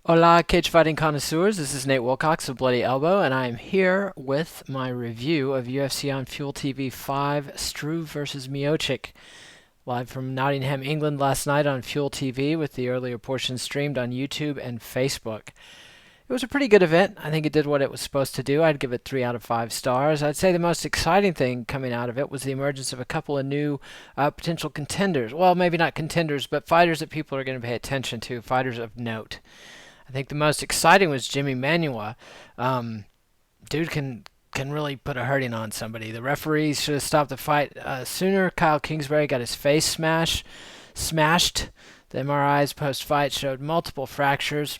Hola, cage fighting connoisseurs. This is Nate Wilcox of Bloody Elbow, and I am here with my review of UFC on Fuel TV 5 Struve versus Miocic, live from Nottingham, England last night on Fuel TV, with the earlier portion streamed on YouTube and Facebook. It was a pretty good event. I think it did what it was supposed to do. I'd give it 3 out of 5 stars. I'd say the most exciting thing coming out of it was the emergence of a couple of new potential contenders. Well, maybe not contenders, but fighters that people are going to pay attention to, fighters of note. I think the most exciting was Jimmy Manuwa. Dude can really put a hurting on somebody. The referees should have stopped the fight sooner. Kyle Kingsbury got his face smashed. The MRIs post-fight showed multiple fractures.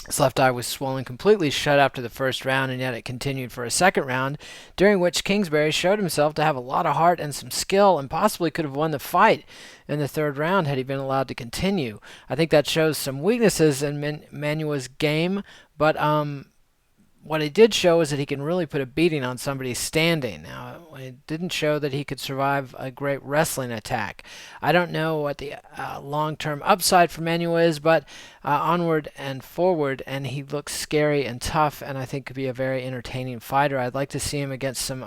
His left eye was swollen completely shut after the first round, and yet it continued for a second round, during which Kingsbury showed himself to have a lot of heart and some skill and possibly could have won the fight in the third round had he been allowed to continue. I think that shows some weaknesses in Manua's game, but what it did show is that he can really put a beating on somebody standing. Now, it didn't show that he could survive a great wrestling attack. I don't know what the long-term upside for Manua is, but onward and forward, and he looks scary and tough, and I think could be a very entertaining fighter. I'd like to see him against some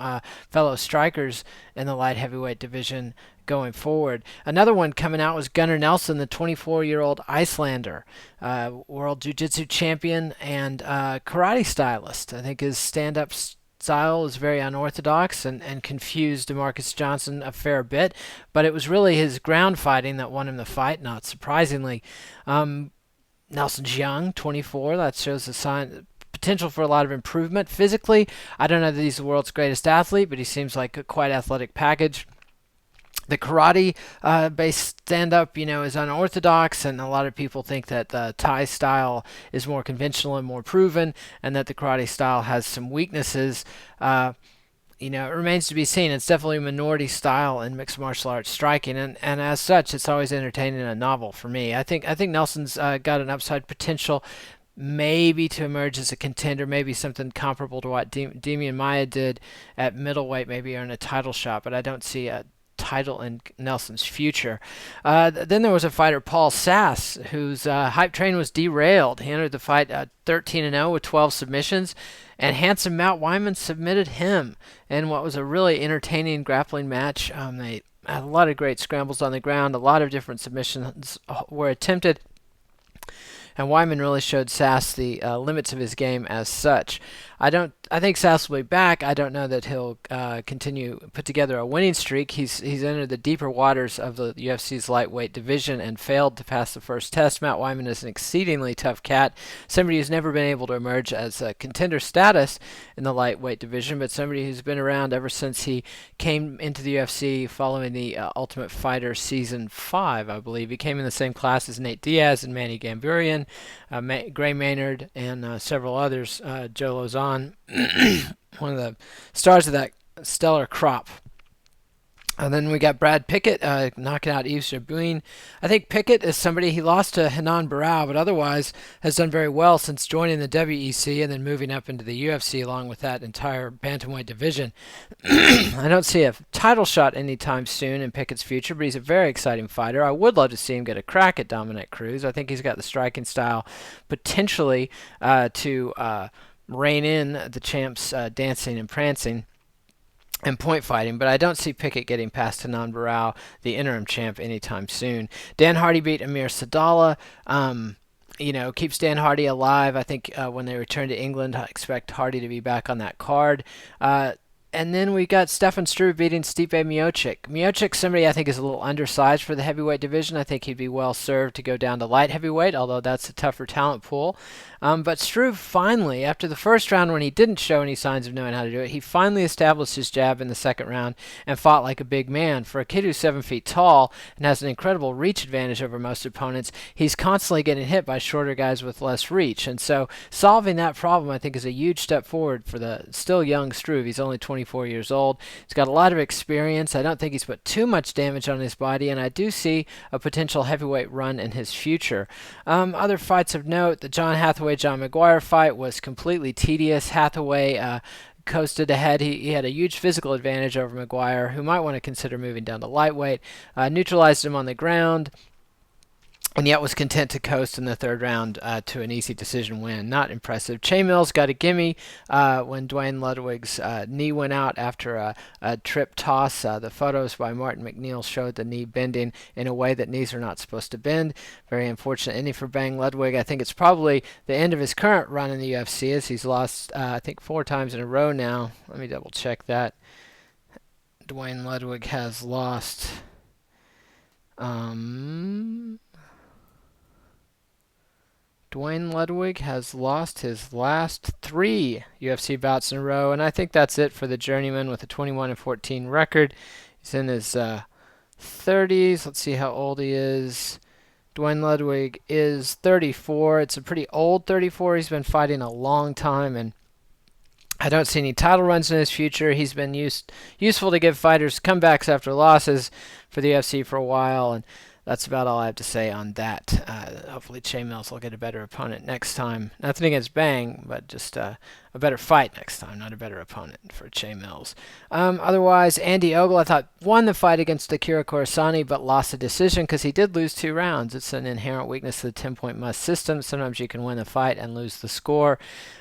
fellow strikers in the light heavyweight division going forward. Another one coming out was Gunnar Nelson, the 24-year-old Icelander, world jiu-jitsu champion and karate stylist. I think his stand-up style is very unorthodox and confused DeMarcus Johnson a fair bit, but it was really his ground fighting that won him the fight, not surprisingly. Nelson's young, 24. That shows a sign potential for a lot of improvement. Physically, I don't know that he's the world's greatest athlete, but he seems like a quite athletic package. The karate-based stand-up, is unorthodox, and a lot of people think that the Thai style is more conventional and more proven, and that the karate style has some weaknesses. It remains to be seen. It's definitely a minority style in mixed martial arts striking, and as such, it's always entertaining and novel for me. I think Nelson's got an upside potential, maybe to emerge as a contender, maybe something comparable to what Demian Maia did at middleweight, maybe earn a title shot, but I don't see a title in Nelson's future. Then there was a fighter, Paul Sass, whose hype train was derailed. He entered the fight 13-0 with 12 submissions, and handsome Matt Wyman submitted him in what was a really entertaining grappling match. They had a lot of great scrambles on the ground. A lot of different submissions were attempted, and Wyman really showed Sass the limits of his game as such. I think Sass will be back. I don't know that he'll put together a winning streak. He's entered the deeper waters of the UFC's lightweight division and failed to pass the first test. Matt Wyman is an exceedingly tough cat, somebody who's never been able to emerge as a contender status in the lightweight division, but somebody who's been around ever since he came into the UFC following the Ultimate Fighter Season 5, I believe. He came in the same class as Nate Diaz and Manny Gamburian, Gray Maynard, and several others. Joe Lozon, one of the stars of that stellar crop. And then we got Brad Pickett knocking out Yves Jabouin. I think Pickett is somebody, he lost to Henan Barao, but otherwise has done very well since joining the WEC and then moving up into the UFC along with that entire bantamweight division. I don't see a title shot anytime soon in Pickett's future, but he's a very exciting fighter. I would love to see him get a crack at Dominic Cruz. I think he's got the striking style potentially to rein in the champ's dancing and prancing and point fighting, but I don't see Pickett getting past Henan Barao, the interim champ, anytime soon. Dan Hardy beat Amir Sadala. Keeps Dan Hardy alive. I think when they return to England, I expect Hardy to be back on that card. And then we got Stefan Struve beating Stipe Miocic. Miocic, somebody I think is a little undersized for the heavyweight division. I think he'd be well served to go down to light heavyweight, although that's a tougher talent pool. But Struve finally, after the first round when he didn't show any signs of knowing how to do it, he finally established his jab in the second round and fought like a big man. For a kid who's 7 feet tall and has an incredible reach advantage over most opponents, he's constantly getting hit by shorter guys with less reach. And so solving that problem, I think, is a huge step forward for the still young Struve. He's only 24 years old. He's got a lot of experience. I don't think he's put too much damage on his body, and I do see a potential heavyweight run in his future. Other fights of note, the John Hathaway-John McGuire fight was completely tedious. Hathaway coasted ahead. He had a huge physical advantage over McGuire, who might want to consider moving down to lightweight. Neutralized him on the ground. and yet was content to coast in the third round to an easy decision win. Not impressive. Che Mills got a gimme when Dwayne Ludwig's knee went out after a trip toss. The photos by Martin McNeil showed the knee bending in a way that knees are not supposed to bend. Very unfortunate ending for Bang Ludwig. I think it's probably the end of his current run in the UFC, as he's lost, I think, 4 times in a row now. Let me double check that. Dwayne Ludwig has lost... Dwayne Ludwig has lost his last 3 UFC bouts in a row, and I think that's it for the journeyman with a 21-14 record. He's in his 30s. Let's see how old he is. Dwayne Ludwig is 34. It's a pretty old 34. He's been fighting a long time, and I don't see any title runs in his future. He's been useful to give fighters comebacks after losses for the UFC for a while, and that's about all I have to say on that. Hopefully Che Mills will get a better opponent next time. Nothing against Bang, but just a better fight next time, not a better opponent for Che Mills. Otherwise, Andy Ogle, I thought, won the fight against Akira Kurosani, but lost the decision because he did lose 2 rounds. It's an inherent weakness of the 10-point must system. Sometimes you can win the fight and lose the score.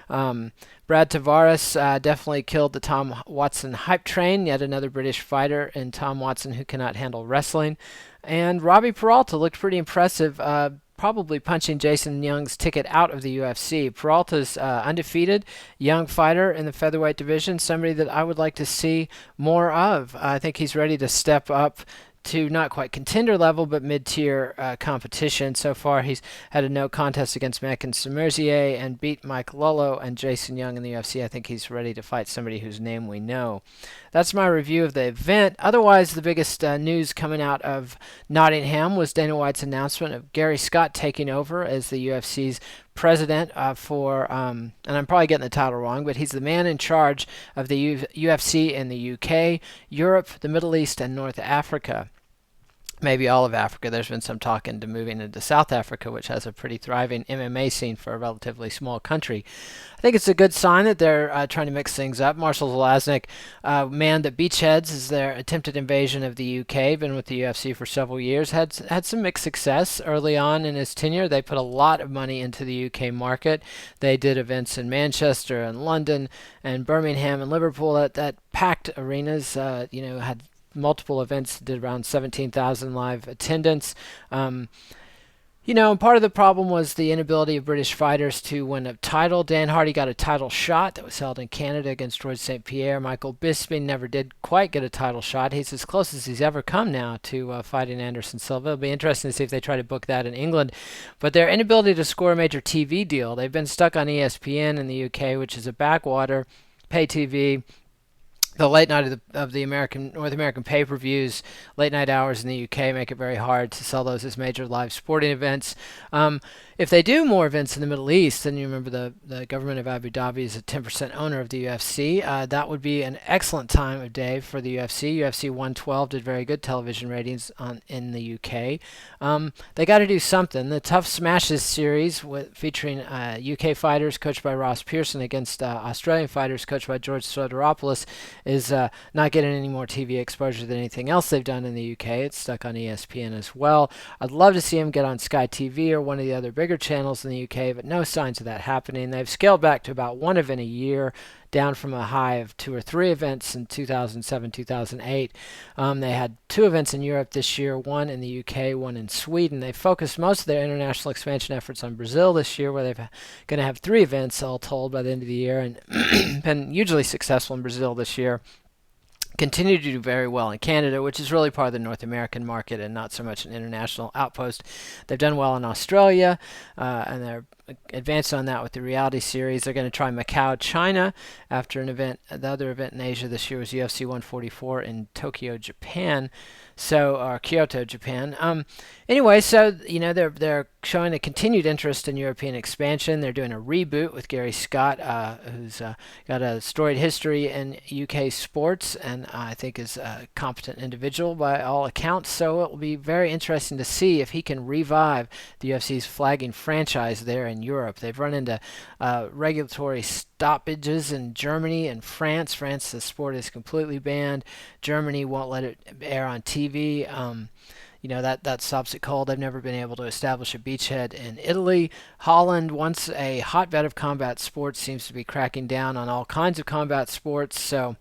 Brad Tavares definitely killed the Tom Watson hype train, yet another British fighter in Tom Watson who cannot handle wrestling. And Robbie Peralta looked pretty impressive, probably punching Jason Young's ticket out of the UFC. Peralta's undefeated, young fighter in the featherweight division, somebody that I would like to see more of. I think he's ready to step up to not quite contender level, but mid-tier competition. So far, he's had a no contest against Mekan Semerzier and beat Mike Lullo and Jason Young in the UFC. I think he's ready to fight somebody whose name we know. That's my review of the event. Otherwise, the biggest news coming out of Nottingham was Dana White's announcement of Gary Scott taking over as the UFC's president and I'm probably getting the title wrong, but he's the man in charge of the UFC in the UK, Europe, the Middle East, and North Africa. Maybe all of Africa. There's been some talk into moving into South Africa, which has a pretty thriving MMA scene for a relatively small country. I think it's a good sign that they're trying to mix things up. Marshall Zelaznik manned the Beachheads as their attempted invasion of the UK. Been with the UFC for several years. Had some mixed success early on in his tenure. They put a lot of money into the UK market. They did events in Manchester and London and Birmingham and Liverpool at packed arenas. Had multiple events, did around 17,000 live attendance. Part of the problem was the inability of British fighters to win a title. Dan Hardy got a title shot that was held in Canada against George St. Pierre. Michael Bisping never did quite get a title shot. He's as close as he's ever come now to fighting Anderson Silva. It'll be interesting to see if they try to book that in England. But their inability to score a major TV deal, they've been stuck on ESPN in the UK, which is a backwater pay TV. The late night of the North American pay-per-views, late night hours in the UK make it very hard to sell those as major live sporting events. If they do more events in the Middle East, then you remember the government of Abu Dhabi is a 10% owner of the UFC. That would be an excellent time of day for the UFC. UFC 112 did very good television ratings in the UK. They got to do something. The Tough Smashes series featuring UK fighters coached by Ross Pearson against Australian fighters coached by George Soteropoulos is not getting any more TV exposure than anything else they've done in the UK. It's stuck on ESPN as well. I'd love to see them get on Sky TV or one of the other bigger channels in the UK, but no signs of that happening. They've scaled back to about 1 event a year, down from a high of 2 or 3 events in 2007, 2008. They had 2 events in Europe this year, 1 in the UK, 1 in Sweden. They focused most of their international expansion efforts on Brazil this year, where they're going to have 3 events all told by the end of the year, and been hugely successful in Brazil this year. Continue to do very well in Canada, which is really part of the North American market and not so much an international outpost. They've done well in Australia, and they're advanced on that with the reality series. They're going to try Macau, China, after an event. The other event in Asia this year was UFC 144 in Tokyo, Japan. Or Kyoto, Japan. They're showing a continued interest in European expansion. They're doing a reboot with Gary Scott, who's got a storied history in UK sports, and I think is a competent individual by all accounts. So it will be very interesting to see if he can revive the UFC's flagging franchise there in Europe. They've run into regulatory stoppages in Germany and France. France, the sport is completely banned. Germany won't let it air on TV. that stops it cold. They've never been able to establish a beachhead in Italy. Holland, once a hotbed of combat sports, seems to be cracking down on all kinds of combat sports. So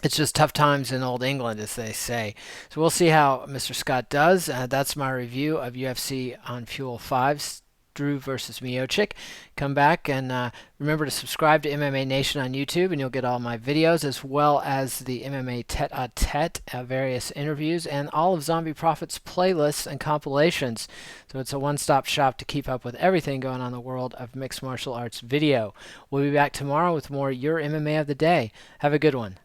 it's just tough times in old England, as they say. So we'll see how Mr. Scott does. That's my review of UFC on Fuel 5, Struve versus Miocic. Come back and remember to subscribe to MMA Nation on YouTube, and you'll get all my videos as well as the MMA tete-a-tete, various interviews, and all of Zombie Prophet's playlists and compilations. So it's a one-stop shop to keep up with everything going on in the world of mixed martial arts video. We'll be back tomorrow with more Your MMA of the Day. Have a good one.